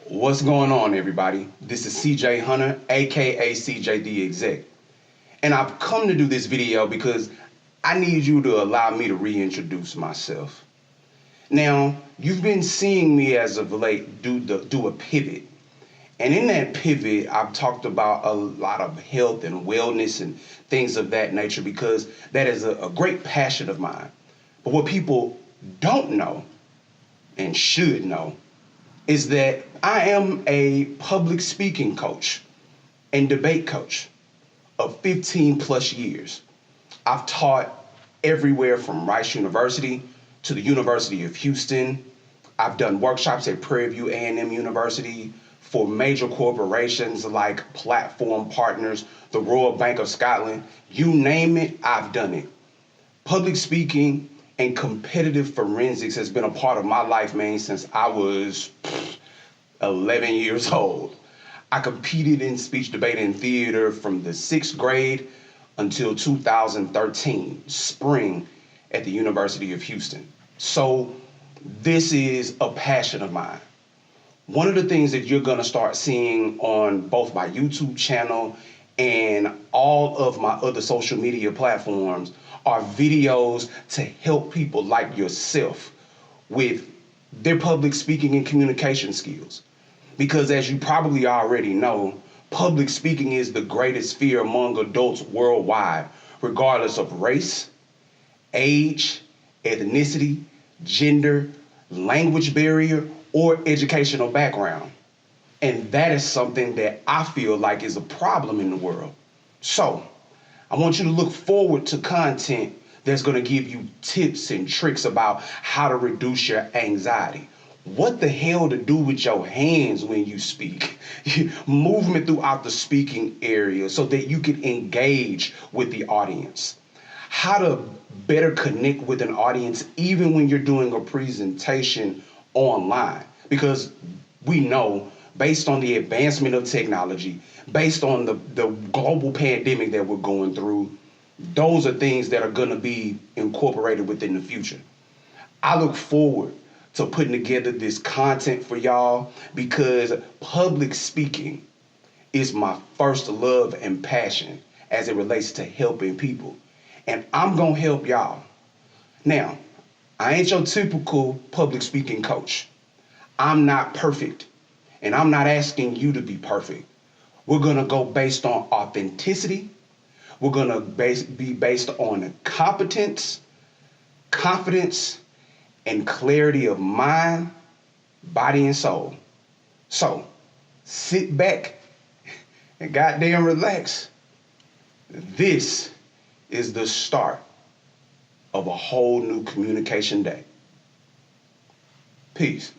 What's going on, everybody? This is CJ Hunter, aka CJ the Exec. And I've come to do this video because I need you to allow me to reintroduce myself. Now, you've been seeing me as of late do a pivot. And in that pivot, I've talked about a lot of health and wellness and things of that nature because that is a great passion of mine. But what people don't know and should know is that I am a public speaking coach and debate coach of 15 plus years. I've taught everywhere from Rice University to the University of Houston. I've done workshops at Prairie View A&M University for major corporations like Platform Partners, the Royal Bank of Scotland. You name it, I've done it. Public speaking and competitive forensics has been a part of my life, man, since I was 11 years old. I competed in speech, debate, and theater from the 6th grade until 2013, spring, at the University of Houston. So this is a passion of mine. One of the things that you're gonna start seeing on both my YouTube channel and all of my other social media platforms are videos to help people like yourself with their public speaking and communication skills. Because as you probably already know, public speaking is the greatest fear among adults worldwide, regardless of race, age, ethnicity, gender, language barrier, or educational background. And that is something that I feel like is a problem in the world. So I want you to look forward to content that's going to give you tips and tricks about how to reduce your anxiety. What the hell to do with your hands when you speak? Movement throughout the speaking area so that you can engage with the audience. How to better connect with an audience even when you're doing a presentation online. Because we know, based on the advancement of technology, based on the global pandemic that we're going through, those are things that are going to be incorporated within the future. I look forward to putting together this content for y'all because public speaking is my first love and passion as it relates to helping people. And I'm going to help y'all. Now, I ain't your typical public speaking coach. I'm not perfect, and I'm not asking you to be perfect. We're going to go based on authenticity. We're going to be based on competence, confidence, and clarity of mind, body, and soul. So sit back and goddamn relax. This is the start of a whole new communication day. Peace.